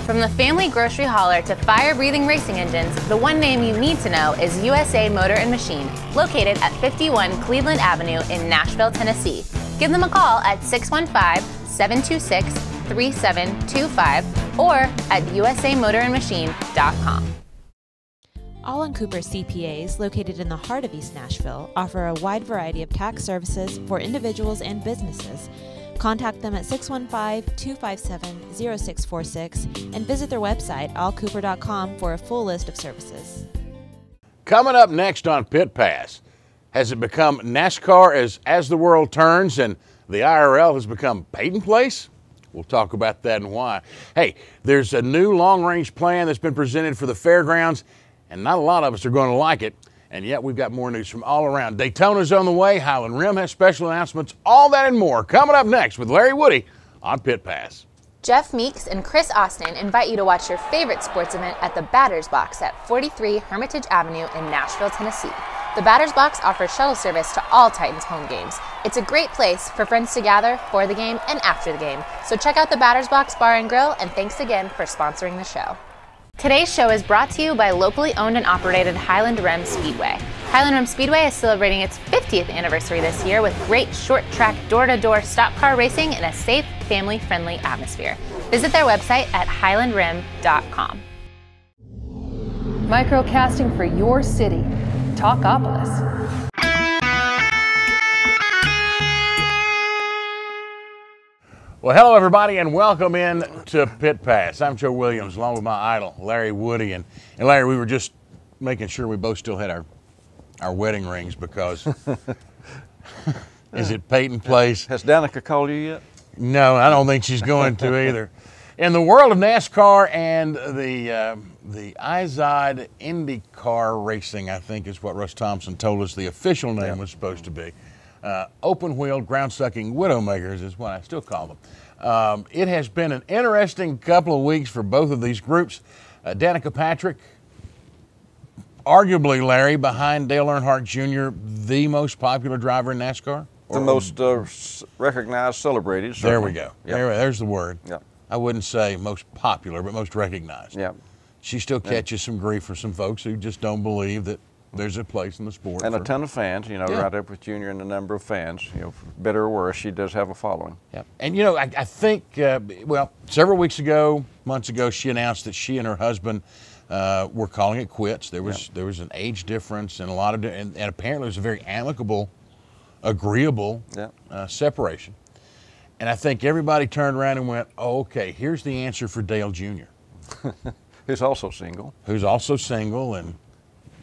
From the family grocery hauler to fire-breathing racing engines, the one name you need to know is USA Motor and Machine, located at 51 Cleveland Avenue in Nashville, Tennessee. Give them a call at 615-726-3725 or at usamotorandmachine.com. Allen Cooper CPAs, located in the heart of East Nashville, offer a wide variety of tax services for individuals and businesses. Contact them at 615-257-0646 and visit their website, allcooper.com, for a full list of services. Coming up next on Pit Pass, has it become NASCAR as the world turns and the IRL has become Peyton Place? We'll talk about that and why. Hey, there's a new long-range plan that's been presented for the fairgrounds, and not a lot of us are going to like it. And yet we've got more news from all around. Daytona's on the way. Highland Rim has special announcements. All that and more coming up next with Larry Woody on Pit Pass. Jeff Meeks and Chris Austin invite you to watch your favorite sports event at the Batter's Box at 43 Hermitage Avenue in Nashville, Tennessee. The Batter's Box offers shuttle service to all Titans home games. It's a great place for friends to gather for the game and after the game. So check out the Batter's Box Bar and Grill, and thanks again for sponsoring the show. Today's show is brought to you by locally owned and operated Highland Rim Speedway. Highland Rim Speedway is celebrating its 50th anniversary this year with great short track door-to-door stock car racing in a safe, family-friendly atmosphere. Visit their website at highlandrim.com. Microcasting for your city, Talkopolis. Well, hello, everybody, and welcome in to Pit Pass. I'm Joe Williams, along with my idol, Larry Woody. And Larry, we were just making sure we both still had our wedding rings because is it Peyton Place? Has Danica called you yet? No, I don't think she's going to either. In the world of NASCAR and the IZOD IndyCar racing, I think is what Russ Thompson told us the official name was supposed to be. Open-wheeled, ground-sucking widowmakers is what I still call them. It has been an interesting couple of weeks for both of these groups. Danica Patrick, arguably, Larry, behind Dale Earnhardt Jr., the most popular driver in NASCAR? The most recognized, celebrated. Certainly. There we go. Yep. There's the word. Yep. I wouldn't say most popular, but most recognized. Yep. She still catches some grief from some folks who just don't believe that there's a place in the sport. And a ton of fans, right up with Junior and the number of fans. For better or worse, she does have a following. Yeah. And, I think, several months ago, she announced that she and her husband were calling it quits. There was an age difference and a lot of, and apparently it was a very amicable, agreeable separation. And I think everybody turned around and went, oh, okay, here's the answer for Dale Jr. Who's also single. And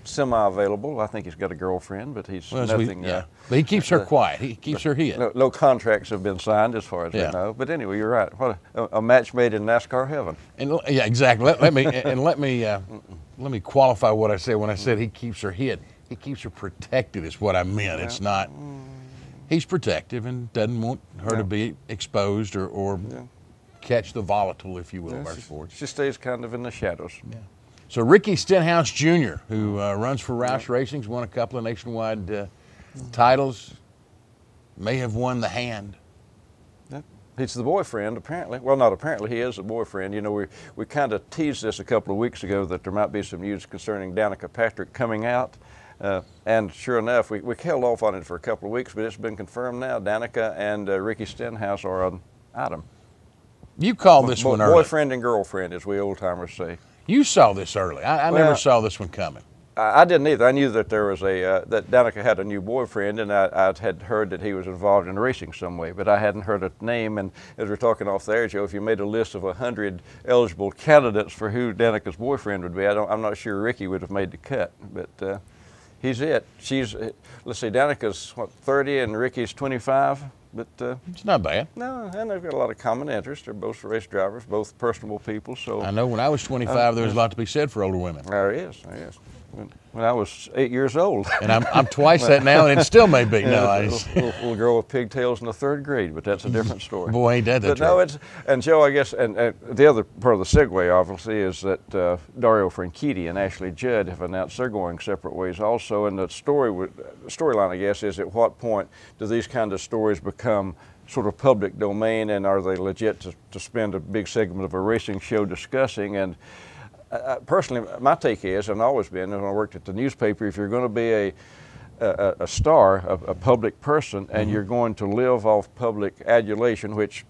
semi-available. I think he's got a girlfriend, but he's nothing. But he keeps her quiet. He keeps her hid. No contracts have been signed as far as we know. But anyway, you're right. What a match made in NASCAR heaven. And exactly. Let me qualify what I said when I said he keeps her hid. He keeps her protected is what I meant. It's not. He's protective and doesn't want her to be exposed or catch the volatile, if you will, of our sports. She stays kind of in the shadows. Yeah. So Ricky Stenhouse Jr., who runs for Roush Racing's won a couple of nationwide titles, may have won the hand. He's the boyfriend, apparently. Well, not apparently, he is the boyfriend. We kind of teased this a couple of weeks ago that there might be some news concerning Danica Patrick coming out. And sure enough, we held off on it for a couple of weeks, but it's been confirmed now. Danica and Ricky Stenhouse are an item. You called this one early. Boyfriend and girlfriend, as we old-timers say. You saw this early. I never saw this one coming. I didn't either. I knew that there was that Danica had a new boyfriend, and I had heard that he was involved in racing some way, but I hadn't heard a name. And as we're talking off there, Joe, if you made a list of 100 eligible candidates for who Danica's boyfriend would be, I'm not sure Ricky would have made the cut, but he's it. Let's see, Danica's 30 and Ricky's 25. But it's not bad. No, and they've got a lot of common interests. They're both race drivers, both personable people. So I know when I was 25, there was a lot to be said for older women. There is. When I was 8 years old. And I'm twice that now, and it still may be. Little girl with pigtails in the 3rd grade, but that's a different story. Boy, ain't that the truth. No, and Joe, I guess, and the other part of the segue, obviously, is that Dario Franchitti and Ashley Judd have announced they're going separate ways also. And the storyline, I guess, is at what point do these kind of stories become sort of public domain, and are they legit to spend a big segment of a racing show discussing? And personally, my take is, and always been, when I worked at the newspaper, if you're going to be a star, a public person, and you're going to live off public adulation, which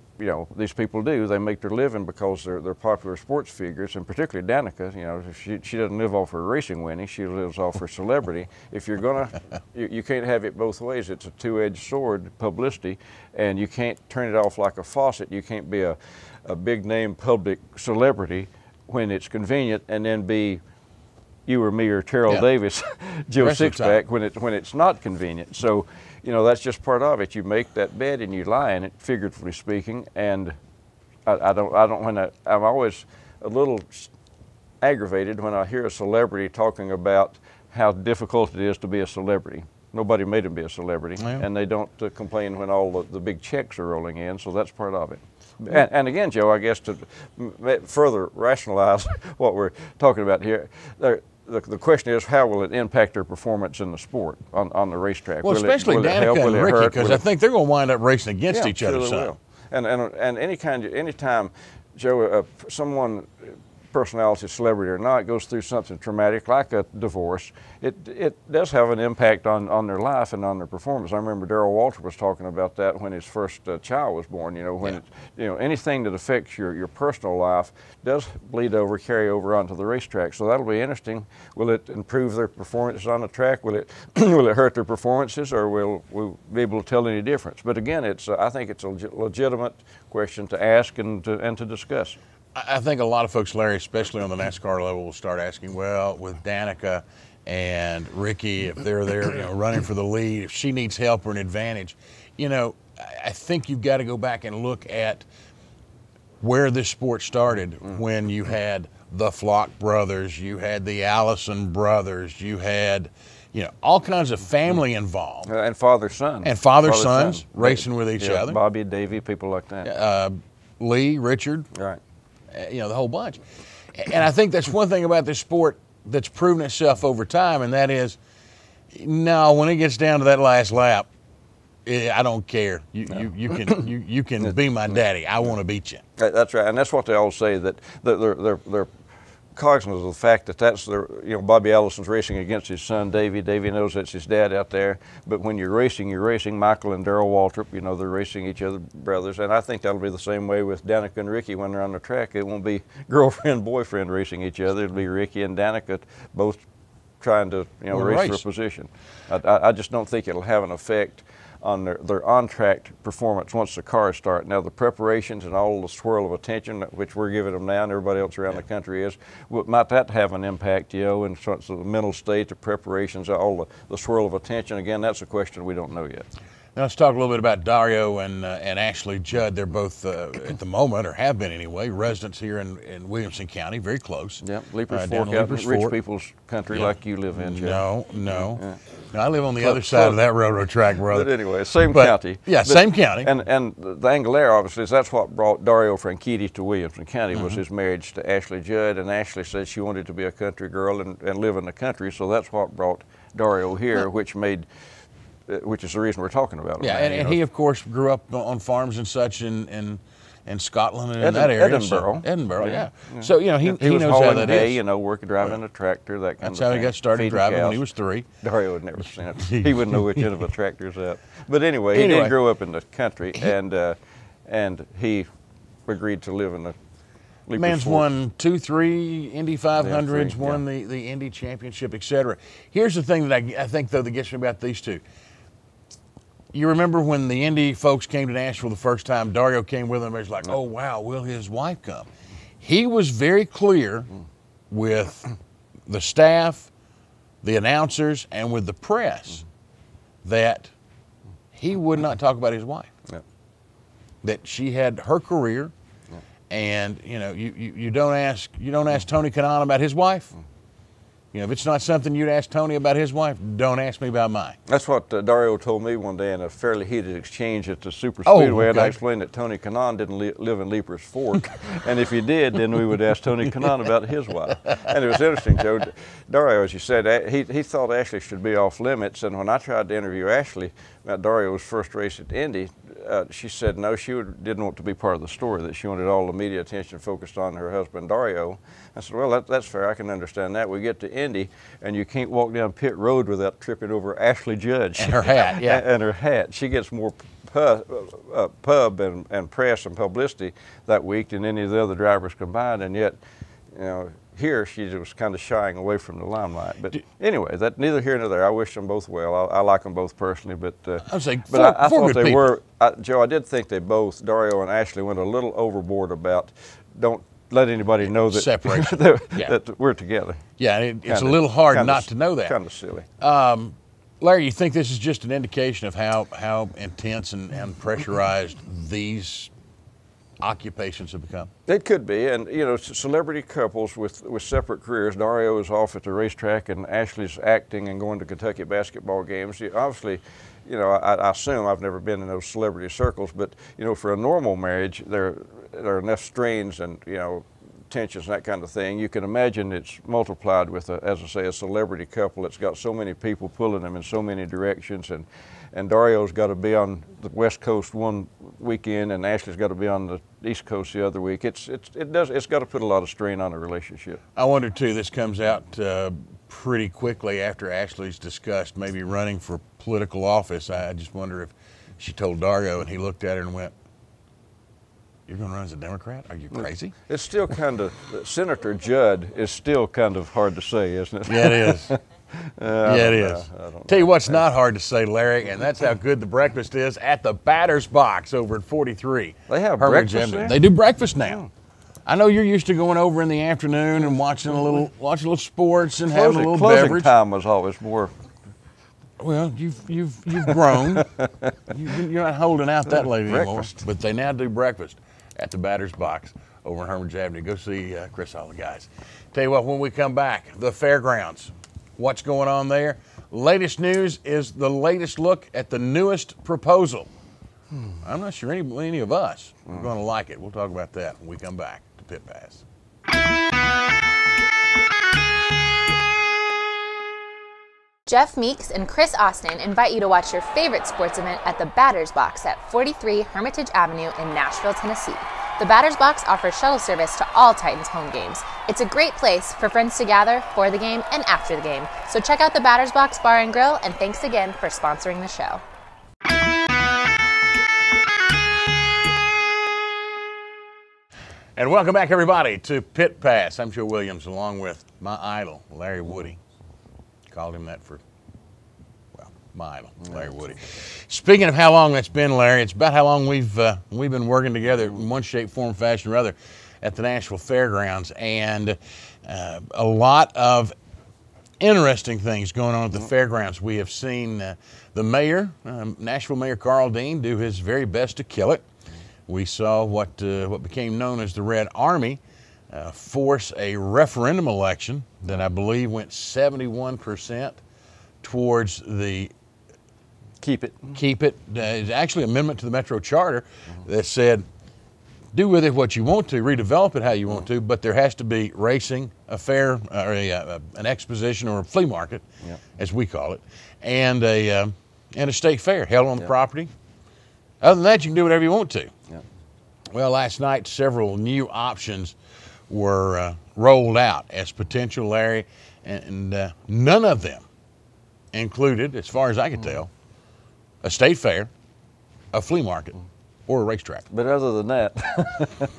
these people do. They make their living because they're popular sports figures, and particularly Danica. She doesn't live off her racing winning. She lives off her celebrity. If you're gonna, you can't have it both ways. It's a two-edged sword, publicity, and you can't turn it off like a faucet. You can't be a big-name public celebrity when it's convenient, and then be you or me or Terrell Davis, Joe Sixpack when it's not convenient. So, that's just part of it. You make that bed and you lie in it, figuratively speaking. And I'm always a little aggravated when I hear a celebrity talking about how difficult it is to be a celebrity. Nobody made them be a celebrity, and they don't complain when all the big checks are rolling in. So that's part of it. And again, Joe, I guess to further rationalize what we're talking about here, the question is, how will it impact their performance in the sport on the racetrack? Well, especially Danica and Ricky, because I think they're going to wind up racing against each other. Will. And anytime, Joe, someone, personality, celebrity or not, goes through something traumatic like a divorce, it does have an impact on their life and on their performance. I remember Darrell Walter was talking about that when his first child was born. Anything that affects your personal life does carry over onto the racetrack. So that'll be interesting. Will it improve their performances on the track? Will it hurt their performances, or will we be able to tell any difference? But again, I think it's a legitimate question to ask and to discuss. I think a lot of folks, Larry, especially on the NASCAR level, will start asking, well, with Danica and Ricky, if they're there, running for the lead, if she needs help or an advantage, I think you've got to go back and look at where this sport started when you had the Flock brothers, you had the Allison brothers, you had, all kinds of family involved. And father-son. And father-sons racing with each other. Bobby, Davey, people like that. Lee, Richard. Right. The whole bunch. And I think that's one thing about this sport that's proven itself over time, and that is, no, when it gets down to that last lap, I don't care. You can be my daddy. I want to beat you. That's right, and that's what they all say, that they're cognizant of the fact that that's Bobby Allison's racing against his son Davey. Davey knows that's his dad out there. But when you're racing. Michael and Darrell Waltrip, they're racing each other, brothers. And I think that'll be the same way with Danica and Ricky when they're on the track. It won't be girlfriend, boyfriend racing each other. It'll be Ricky and Danica both trying to race for a position. I just don't think it'll have an effect on their on-track performance once the cars start. Now the preparations and all the swirl of attention, which we're giving them now and everybody else around the country is, might that have an impact, in terms of the mental state, the preparations, all the swirl of attention? Again, that's a question we don't know yet. Now let's talk a little bit about Dario and Ashley Judd. They're both, at the moment, or have been anyway, residents here in Williamson County, very close. Yeah, Leapers Fork, out in rich people's country like you live in, Joe. No. Yeah. I live on the other side of that railroad track, brother. But anyway, same county. Yeah, same county. And the angle there, obviously, is that's what brought Dario Franchitti to Williamson County, was his marriage to Ashley Judd. And Ashley said she wanted to be a country girl and live in the country, so that's what brought Dario here, which is the reason we're talking about him. Yeah, and he, of course, grew up on farms and such in Scotland and in that area. Edinburgh. Edinburgh, yeah. So, he was knows how that hay, is. working, driving a tractor, that kind of thing. That's how he got started driving when he was 3. Dario had never seen it. He wouldn't know which end of a tractor's at. But anyway, he did grow up in the country, and he agreed to live in the Leapers Man's Fork. won 2-3 Indy 500s, won the Indy Championship, etc. Here's the thing that I think, though, that gets me about these two. You remember when the Indy folks came to Nashville the first time, Dario came with them, and was like, oh, wow, will his wife come? He was very clear with the staff, the announcers, and with the press that he would not talk about his wife. Yeah. That she had her career, and you don't ask Tony Kanaan about his wife. You know, if it's not something you'd ask Tony about his wife, don't ask me about mine. That's what Dario told me one day in a fairly heated exchange at the Super Oh, Speedway. And I okay. explained that Tony Kanaan didn't live in Leaper's Fork. And if he did, then we would ask Tony Kanaan about his wife. And it was interesting, Joe. Dario, as you said, he thought Ashley should be off limits. And when I tried to interview Ashley about Dario's first race at Indy, she said no, she didn't want to be part of the story, that she wanted all the media attention focused on her husband, Dario. I said, well, that's fair. I can understand that. We get to Indy, and you can't walk down pit road without tripping over Ashley Judge. And her hat, yeah. and her hat. She gets more pub and press and publicity that week than any of the other drivers combined, and yet, you know, here she was kind of shying away from the limelight. But anyway, that neither here nor there. I wish them both well. I like them both personally, but I was saying, I thought they people. were. Joe, I did think they both, Dario and Ashley, went a little overboard about don't let anybody know that Separation. that we're together. Yeah, it's a little hard not to know that. Kind of silly. Larry, you think this is just an indication of how intense and pressurized these occupations have become? It could be, and you know, celebrity couples with separate careers. Dario is off at the racetrack, and Ashley's acting and going to Kentucky basketball games. Obviously, you know, I assume, I've never been in those celebrity circles, but you know, for a normal marriage, there are enough strains and, you know, tensions and that kind of thing. You can imagine it's multiplied with, as I say, a celebrity couple that's got so many people pulling them in so many directions, and Dario's got to be on the West Coast one weekend, and Ashley's got to be on the East Coast the other week. It's got to put a lot of strain on a relationship. I wonder too, this comes out pretty quickly after Ashley's discussed maybe running for political office. I just wonder if she told Dario and he looked at her and went, "You're going to run as a Democrat? Are you crazy?" It's still kind of, Senator Judd is still kind of hard to say, isn't it? Yeah, it is. Yeah, it is. Tell you what's not hard to say, Larry, and that's how good the breakfast is at the Batter's Box over at 43. They have Herman breakfast Gym. there? They do breakfast now. I know you're used to going over in the afternoon and watching a little sports and having a little closing beverage. time was always more. Well, you've grown. You're not holding out that late anymore. Breakfast. But they now do breakfast at the Batter's Box over in Herman Avenue. Go see Chris, all the guys. Tell you what, when we come back, the fairgrounds. What's going on there? Latest news is the latest look at the newest proposal. I'm not sure any of us are going to like it. We'll talk about that when we come back to Pit Pass. Jeff Meeks and Chris Austin invite you to watch your favorite sports event at the Batter's Box at 43 Hermitage Avenue in Nashville, Tennessee. The Batter's Box offers shuttle service to all Titans home games. It's a great place for friends to gather for the game and after the game. So check out the Batter's Box Bar and Grill, and thanks again for sponsoring the show. And welcome back, everybody, to Pit Pass. I'm Joe Williams, along with my idol, Larry Woody. Called him that for, well, my idol, Larry Woody. Speaking of how long that's been, Larry, it's about how long we've been working together in one shape, form, fashion, or other at the Nashville Fairgrounds, and a lot of interesting things going on at the fairgrounds. We have seen the mayor, Nashville Mayor Carl Dean, do his very best to kill it. We saw what became known as the Red Army force a referendum election that I believe went 71% towards the Keep it. It's actually an amendment to the Metro Charter that said, do with it what you want to, redevelop it how you want to, but there has to be racing, a fair, or an exposition or a flea market, as we call it, and a state fair held on the property. Other than that, you can do whatever you want to. Well, last night, several new options were rolled out as potential, Larry, and none of them included, as far as I could tell, a state fair, a flea market, or a racetrack. But other than that,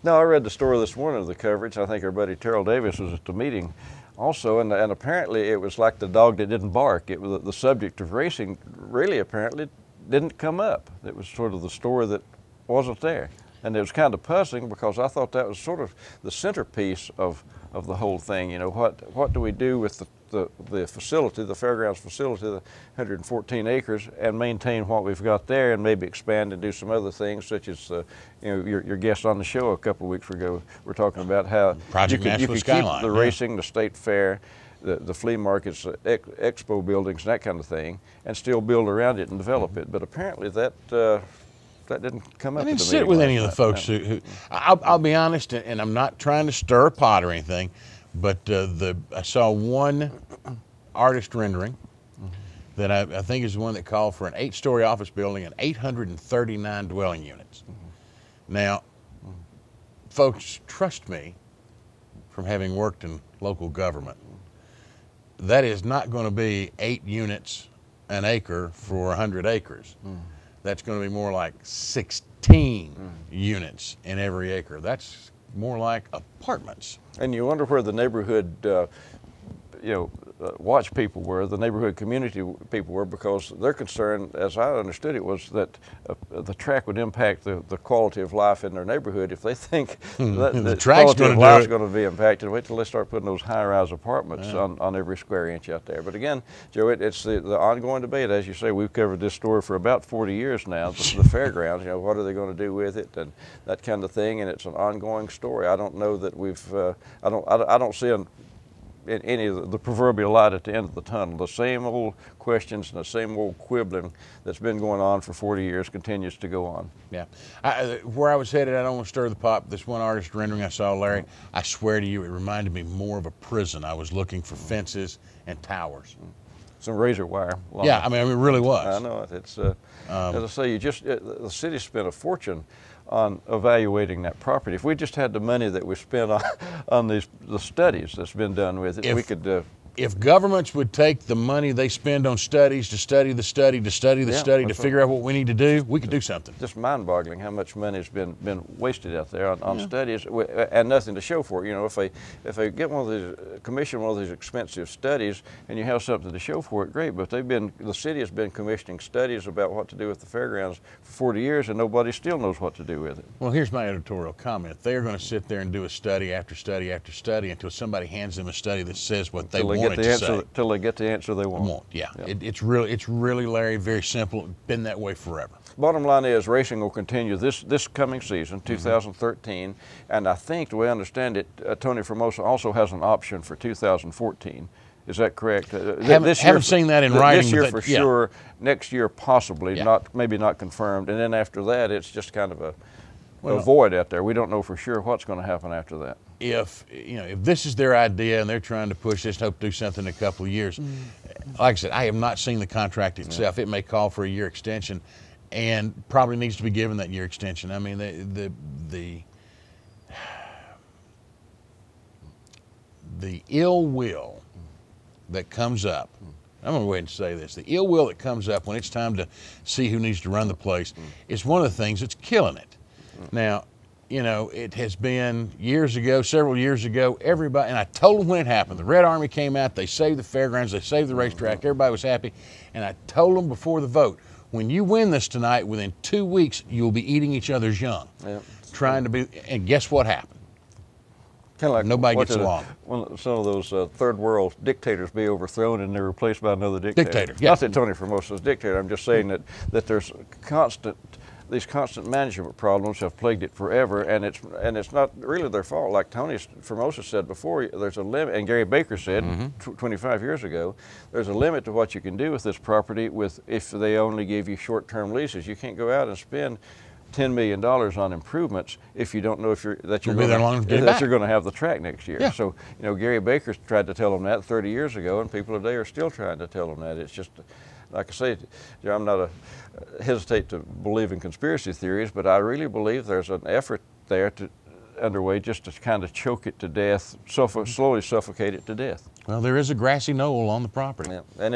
no, I read the story this morning of the coverage. I think our buddy Terrell Davis was at the meeting also, and apparently it was like the dog that didn't bark. It was the subject of racing really apparently didn't come up. It was sort of the story that wasn't there. And it was kind of puzzling because I thought that was sort of the centerpiece of the whole thing. You know, what do we do with the facility, the fairgrounds facility, the 114 acres, and maintain what we've got there, and maybe expand and do some other things, such as you know, your guest on the show a couple of weeks ago. We're talking about how Project you Nashville could Skyline, keep the racing, the state fair, the flea markets, expo buildings, and that kind of thing, and still build around it and develop it. But apparently that didn't come up. I didn't sit with any of the folks who I'll be honest, and I'm not trying to stir a pot or anything, but I saw one artist rendering that I think is the one that called for an 8-story office building and 839 dwelling units. Now, folks, trust me, from having worked in local government, that is not going to be 8 units an acre for 100 acres. That's going to be more like 16 units in every acre. That's more like apartments. And you wonder where the neighborhood watch people were, the neighborhood community people were, because their concern, as I understood it, was that the track would impact the quality of life in their neighborhood. If they think that the quality of life is going to be impacted, wait till they start putting those high-rise apartments on every square inch out there. But again, Joe, it's the ongoing debate. As you say, we've covered this story for about 40 years now, the fairgrounds, what are they going to do with it and that kind of thing, and it's an ongoing story. I don't know that I don't see in any of the proverbial light at the end of the tunnel. The same old questions and the same old quibbling that's been going on for 40 years continues to go on. Yeah. Where I was headed, I don't want to stir the pot. This one artist rendering I saw, Larry, I swear to you, it reminded me more of a prison. I was looking for fences and towers. Some razor wire. Yeah, I mean, it really was. I know it. It's, as I say, the city spent a fortune on evaluating that property. If we just had the money that we spent on the studies that's been done with it, we could. If governments would take the money they spend on studies to study the study to study the study to figure out what we need to do, we could do something. Just mind-boggling how much money's been wasted out there on studies and nothing to show for it. You know, if they get commission one of these expensive studies and you have something to show for it, great. But the city has been commissioning studies about what to do with the fairgrounds for 40 years, and nobody still knows what to do with it. Well, here's my editorial comment: they are going to sit there and do a study after study after study until somebody hands them a study that says what they want. Till they get the answer they want. Yeah. It's really, Larry, very simple. It's been that way forever. Bottom line is racing will continue this coming season, 2013, and I think, the way I understand it, Tony Formosa also has an option for 2014. Is that correct? Haven't seen that in writing. This year for sure. Next year possibly. Maybe not confirmed. And then after that, it's just kind of a void out there. We don't know for sure what's going to happen after that. If this is their idea and they're trying to push this and hope to do something in a couple of years, like I said, I have not seen the contract itself. It may call for a year extension, and probably needs to be given that year extension. I mean, the ill will that comes up. I'm going to go ahead and say this. The ill will that comes up when it's time to see who needs to run the place is one of the things that's killing it. Now, it has been several years ago, everybody, and I told them when it happened. The Red Army came out, they saved the fairgrounds, they saved the racetrack, everybody was happy, and I told them before the vote, when you win this tonight, within 2 weeks, you'll be eating each other's young. And guess what happened? Kind of like nobody gets along. Some of those third world dictators be overthrown and they're replaced by another dictator. Yeah. Not that Tony Formosa is a dictator, I'm just saying that there's these constant management problems have plagued it forever, and it's not really their fault. Like Tony Formosa said before, there's a limit, and Gary Baker said 25 years ago, there's a limit to what you can do with this property if they only give you short-term leases. You can't go out and spend $10 million on improvements if you don't know that you're going to have the track next year. Yeah. So, Gary Baker tried to tell them that 30 years ago, and people today are still trying to tell them that. It's just, like I say, I'm not hesitate to believe in conspiracy theories, but I really believe there's an effort there underway just to kind of choke it to death, slowly suffocate it to death. Well, there is a grassy knoll on the property. Yeah, and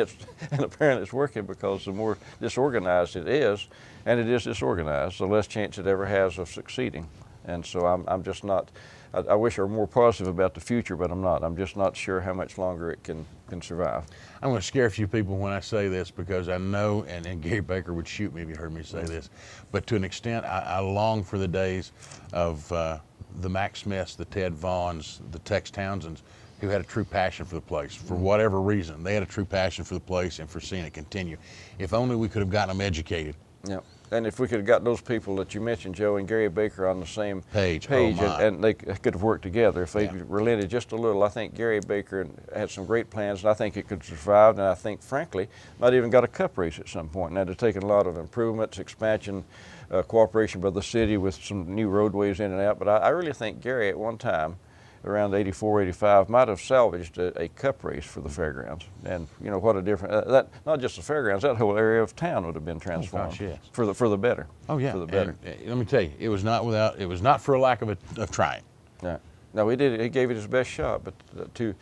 apparently it's working, because the more disorganized it is, and it is disorganized, the less chance it ever has of succeeding. And so I'm just not, I wish I were more positive about the future, but I'm not. I'm just not sure how much longer it can survive. I'm going to scare a few people when I say this, because I know, and Gary Baker would shoot me if he heard me say this, but to an extent, I long for the days of the Mac Smiths, the Ted Vaughns, the Tex Townsends, who had a true passion for the place. For whatever reason, they had a true passion for the place and for seeing it continue. If only we could have gotten them educated. Yeah. And if we could have got those people that you mentioned, Joe and Gary Baker, on the same page, and they could have worked together. If they relented just a little, I think Gary Baker had some great plans, and I think it could survive. And I think, frankly, might even got a cup race at some point. Now, they're taking a lot of improvements, expansion, cooperation by the city with some new roadways in and out. But I really think Gary, at one time, around 84, 85, might have salvaged a cup race for the fairgrounds. And you know what a different, that not just the fairgrounds, that whole area of town would have been transformed. Oh, gosh, yes. For the better. Oh yeah, for the better. And, let me tell you, it was not for a lack of trying. Yeah. No, he did. He gave it his best shot, but there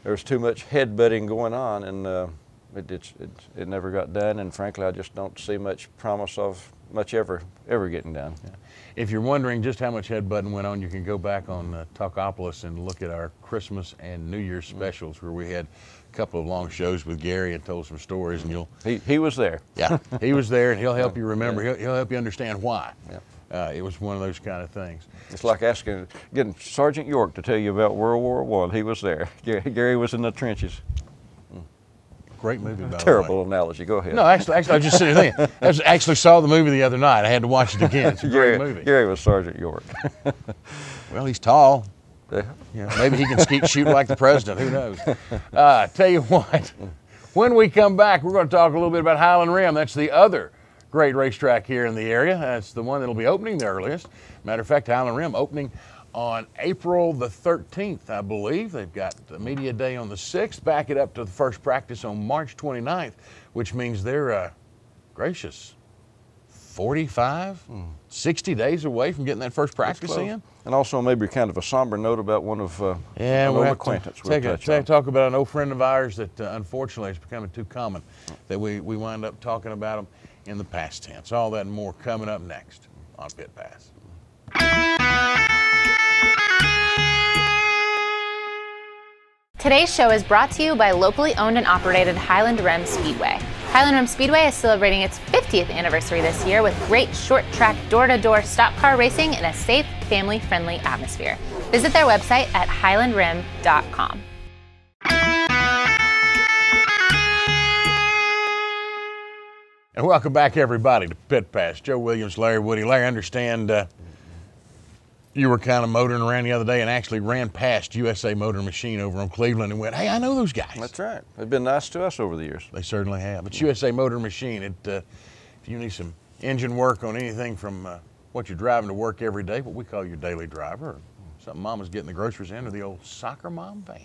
was too much headbutting going on, and it never got done. And frankly, I just don't see much promise of much ever getting done. Yeah. If you're wondering just how much headbutting went on, you can go back on Talkopolis and look at our Christmas and New Year's specials, where we had a couple of long shows with Gary and told some stories, and you'll. He was there. Yeah, he was there, and he'll help you remember. Yeah. He'll help you understand why. Yeah. It was one of those kind of things. It's like getting Sergeant York to tell you about World War I. He was there. Gary was in the trenches. Great movie, by the way. Terrible analogy. Go ahead. No, actually, I was just sitting there. I actually saw the movie the other night. I had to watch it again. It's a great movie. Gary was Sergeant York. Well, he's tall. Yeah. Maybe he can shoot like the president. Who knows? Tell you what, when we come back, we're going to talk a little bit about Highland Rim. That's the other great racetrack here in the area. That's the one that'll be opening the earliest. Matter of fact, Highland Rim opening on April the 13th, I believe. They've got the media day on the 6th, back it up to the first practice on March 29th, which means they're, gracious, 45, 60 days away from getting that first practice in. And also maybe kind of a somber note about one of an old acquaintance. Talk about an old friend of ours that unfortunately is becoming too common, that we wind up talking about them in the past tense. All that and more coming up next on Pit Pass. Today's show is brought to you by locally owned and operated Highland Rim Speedway. Highland Rim Speedway is celebrating its 50th anniversary this year with great short-track, door-to-door stock car racing in a safe, family-friendly atmosphere. Visit their website at highlandrim.com. And welcome back, everybody, to Pit Pass. Joe Williams, Larry Woody. Larry, I understand you were kind of motoring around the other day and actually ran past USA Motor Machine over on Cleveland and went, hey, I know those guys. That's right. They've been nice to us over the years. They certainly have. But USA Motor Machine, if you need some engine work on anything from what you're driving to work every day, what we call your daily driver, or something mama's getting the groceries in, or the old soccer mom van,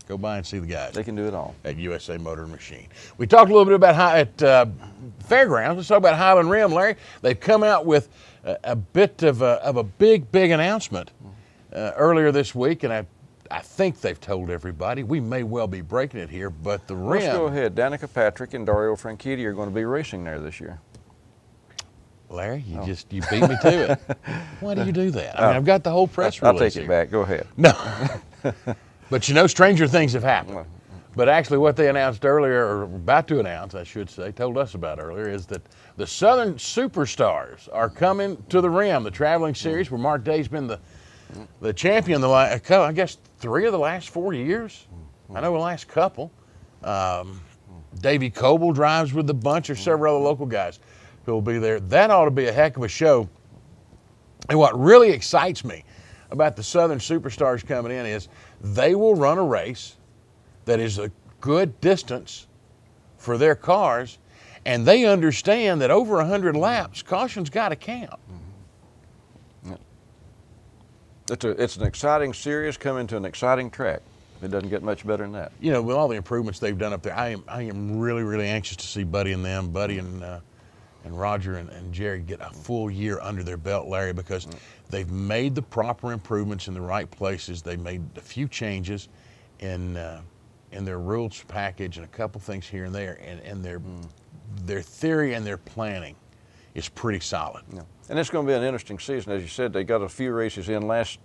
go by and see the guys. They can do it all. At USA Motor Machine. We talked a little bit about fairgrounds. Let's talk about Highland Rim, Larry. They've come out with a bit of a big announcement earlier this week, and I think they've told everybody. We may well be breaking it here, but the Rim. Let's go ahead. Danica Patrick and Dario Franchitti are going to be racing there this year. Larry, you beat me to it. Why do you do that? I mean, I've got the whole press release. I'll take it back. Go ahead. No. But you know, stranger things have happened. But actually what they announced earlier, or about to announce, I should say, told us about earlier, is that the Southern Superstars are coming to the Rim, the traveling series where Mark Day's been the champion I guess 3 of the last 4 years. I know the last couple. Davey Coble drives with the bunch, or several other local guys who will be there. That ought to be a heck of a show. And what really excites me about the Southern Superstars coming in is they will run a race that is a good distance for their cars, and they understand that over 100 laps, caution's got to count. It's an exciting series coming to an exciting track. It doesn't get much better than that. You know, with all the improvements they've done up there, I am really anxious to see Buddy and Roger and Jerry get a full year under their belt, Larry, because they've made the proper improvements in the right places. They made a few changes in their rules package and a couple things here and there, and their theory and their planning is pretty solid. Yeah. And it's going to be an interesting season. As you said, they got a few races in at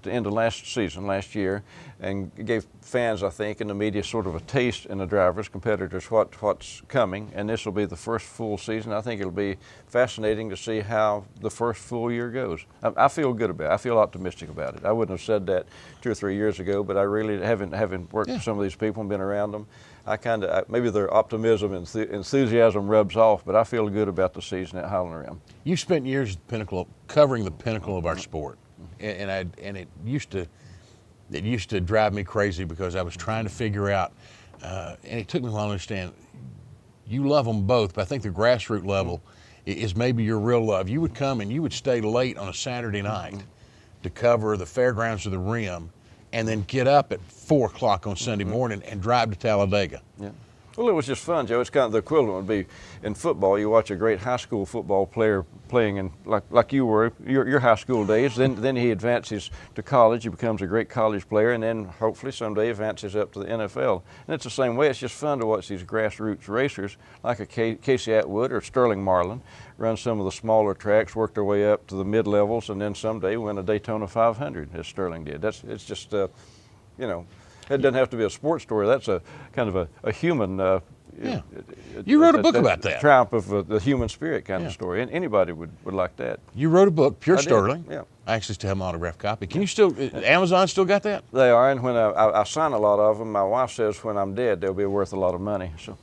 the end of last year, and gave fans, I think, and the media sort of a taste, and the drivers, competitors, what's coming. And this will be the first full season. I think it'll be fascinating to see how the first full year goes. I feel good about it. I feel optimistic about it. I wouldn't have said that 2 or 3 years ago, but I really haven't worked with some of these people and been around them. Maybe their optimism and enthusiasm rubs off, but I feel good about the season at Highland Rim. You spent years at the pinnacle, covering the pinnacle of our sport, and it used to drive me crazy because I was trying to figure out, and it took me a while to understand. You love them both, but I think the grassroots level is maybe your real love. You would come and you would stay late on a Saturday night to cover the fairgrounds of the Rim, and then get up at 4 o'clock on Sunday morning and drive to Talladega. Yeah. Well, it was just fun, Joe. It's kind of the equivalent would be in football. You watch a great high school football player playing in, like you were, your high school days. Then he advances to college. He becomes a great college player, and then hopefully someday advances up to the NFL. And it's the same way. It's just fun to watch these grassroots racers like a Casey Atwood or Sterling Marlin run some of the smaller tracks, work their way up to the mid-levels, and then someday win a Daytona 500, as Sterling did. It's just, you know, it doesn't have to be a sports story. That's a kind of a human. Yeah. You wrote a book about that. Triumph of the human spirit kind of story, and anybody would like that. You wrote a book, Pure Sterling. Yeah. I actually still have an autographed copy. Can you still, Amazon still got that? They are, and when I sign a lot of them, my wife says when I'm dead, they'll be worth a lot of money. So,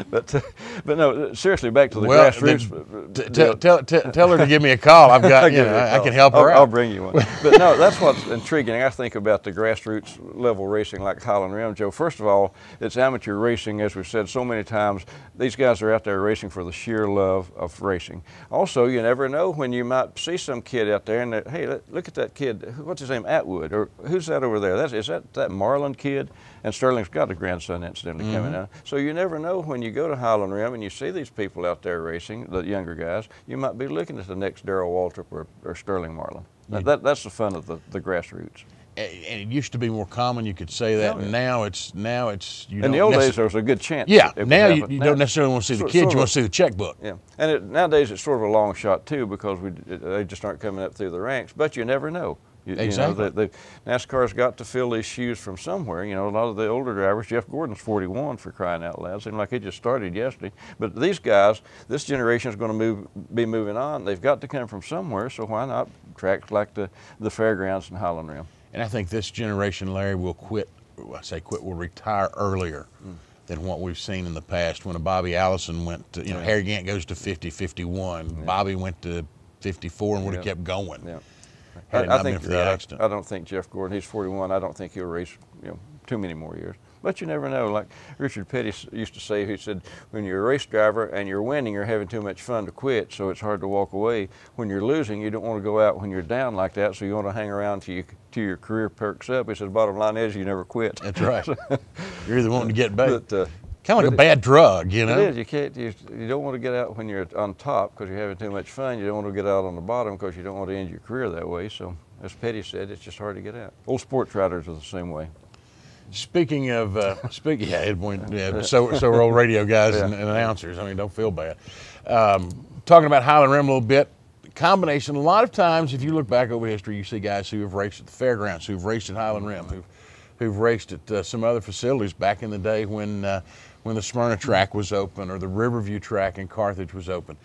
but no, seriously, back to the grassroots. Tell her to give me a call. I've got, I can help her out. I'll bring you one. But no, that's what's intriguing. I think about the grassroots level racing like Highland Rim, Joe. First of all, it's amateur racing, as we've said so many times. These guys are out there racing for the sheer love of racing. Also, you never know when you might see some kid out there and hey, look at that kid. What's his name? Atwood, or who's that over there? Is that Marlin kid? And Sterling's got a grandson incidentally coming out. So you never know when you go to Highland Rim and you see these people out there racing, the younger guys. You might be looking at the next Darrell Waltrip or Sterling Marlin. That's the fun of the grassroots. And it used to be more common, you could say that, and now it's you in the old days there was a good chance. Yeah, now you don't necessarily want to see the kids, you want to see the checkbook. Yeah, and nowadays it's sort of a long shot too because they just aren't coming up through the ranks, but you never know. Exactly. You know, NASCAR's got to fill these shoes from somewhere. You know, a lot of the older drivers, Jeff Gordon's 41 for crying out loud. Seemed like he just started yesterday. But these guys, this generation is going to be moving on. They've got to come from somewhere, so why not tracks like the fairgrounds and Highland Rim? And I think this generation, Larry, will will retire earlier than what we've seen in the past. When a Bobby Allison went to, Harry Gant goes to 50, 51. Yeah. Bobby went to 54 and would have kept going. Yeah. I think you're right. I don't think Jeff Gordon, he's 41, I don't think he'll race too many more years. But you never know. Like Richard Petty used to say, he said, when you're a race driver and you're winning, you're having too much fun to quit, so it's hard to walk away. When you're losing, you don't want to go out when you're down like that, so you want to hang around till your career perks up. He said, bottom line is you never quit. That's right. You're either wanting to get back. Kind of like a bad drug, you know? It is. You don't want to get out when you're on top because you're having too much fun. You don't want to get out on the bottom because you don't want to end your career that way. So, as Petty said, it's just hard to get out. Old sports riders are the same way. Speaking of, so are old radio guys and announcers. I mean, don't feel bad. Talking about Highland Rim a little bit, combination. A lot of times, if you look back over history, you see guys who have raced at the fairgrounds, who've raced at Highland Rim, who've raced at some other facilities back in the day when the Smyrna track was open or the Riverview track in Carthage was open.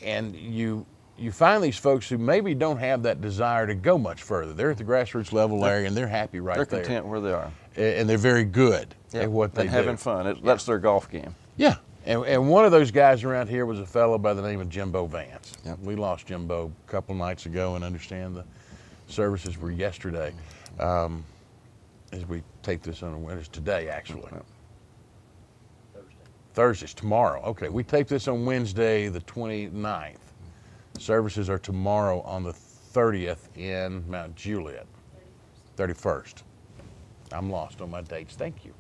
And you find these folks who maybe don't have that desire to go much further. They're at the grassroots level, Larry, and they're happy right there. They're content where they are. And they're very good at what they do. And having fun. That's their golf game. Yeah. And one of those guys around here was a fellow by the name of Jimbo Vance. Yep. We lost Jimbo a couple nights ago and understand the services were yesterday. As we tape this on Wednesday, today actually. Thursday's tomorrow. Okay, we tape this on Wednesday the 29th. Services are tomorrow on the 30th in Mount Juliet. 31st. I'm lost on my dates. Thank you.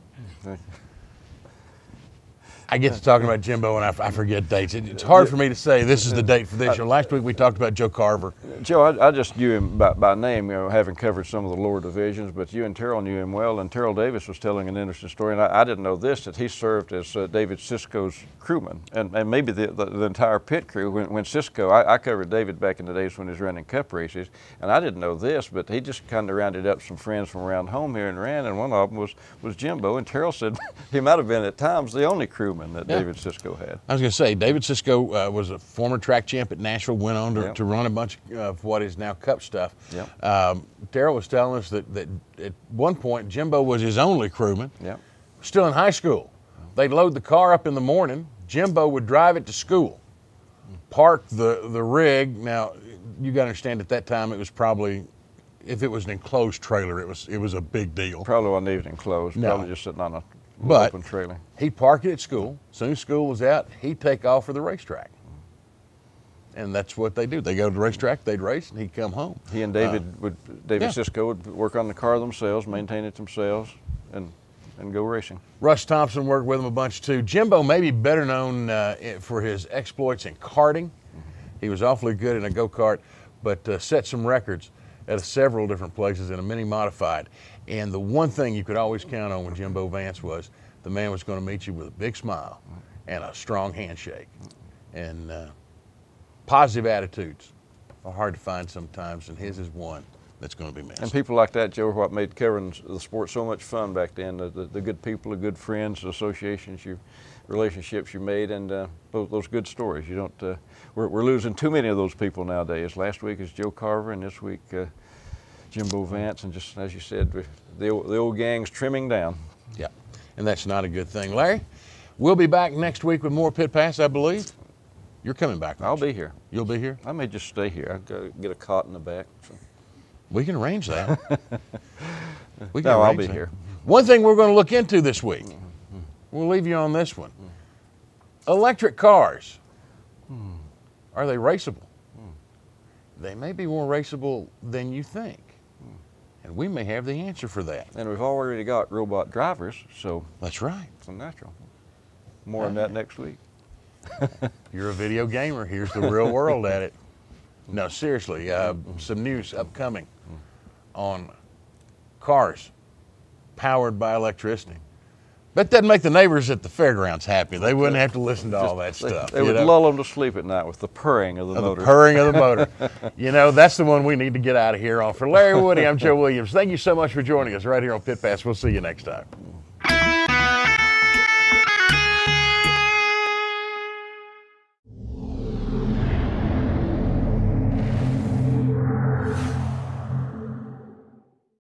I get to talking about Jimbo and I forget dates. It's hard for me to say this is the date for this year. Last week we talked about Joe Carver. Joe, I just knew him by name, having covered some of the lower divisions, but you and Terrell knew him well, and Terrell Davis was telling an interesting story, and I didn't know this, that he served as David Sisko's crewman, and maybe the entire pit crew. When Sisko, I covered David back in the days when he was running cup races, and I didn't know this, but he just kind of rounded up some friends from around home here and ran, and one of them was Jimbo, and Terrell said he might have been at times the only crewman that David Sisko had. I was going to say, David Sisko was a former track champ at Nashville, went on to run a bunch of what is now Cup stuff. Darrell was telling us that at one point Jimbo was his only crewman, still in high school. They'd load the car up in the morning, Jimbo would drive it to school, park the rig. Now, you got to understand at that time it was probably, if it was an enclosed trailer, it was a big deal. Probably wasn't even enclosed, probably just sitting on a open trailer. He'd park it at school. As soon as school was out, he'd take off for the racetrack. And that's what they do. They go to the racetrack, they'd race, and he'd come home. He and David Sisko would work on the car themselves, maintain it themselves, and go racing. Russ Thompson worked with him a bunch too. Jimbo may be better known for his exploits in karting. He was awfully good in a go-kart, but set some records at several different places in a mini modified. And the one thing you could always count on with Jimbo Vance was the man was going to meet you with a big smile and a strong handshake. And positive attitudes are hard to find sometimes, and his is one that's going to be missed. And people like that, Joe, are what made covering the sport so much fun back then. The good people, the good friends, the associations, relationships you made, and those good stories. You don't. We're losing too many of those people nowadays. Last week is Joe Carver, and this week Jimbo Vance, and just as you said, the old gang's trimming down. Yeah, and that's not a good thing. Larry, we'll be back next week with more Pit Pass, I believe. You're coming back. I'll be here. You'll be here? I may just stay here. I've got to get a cot in the back. So. We can arrange that. I'll be here. One thing we're going to look into this week, we'll leave you on this one. Electric cars, are they raceable? They may be more raceable than you think. And we may have the answer for that. And we've already got robot drivers, so. That's right. It's natural. More on that next week. You're a video gamer. Here's the real world at it. No, seriously, some news upcoming on cars powered by electricity. That doesn't make the neighbors at the fairgrounds happy. They wouldn't have to listen to all that stuff. They would lull them to sleep at night with the purring of the motor. The purring of the motor. You know, that's the one we need to get out of here on. For Larry Woody, I'm Joe Williams. Thank you so much for joining us right here on Pit Pass. We'll see you next time.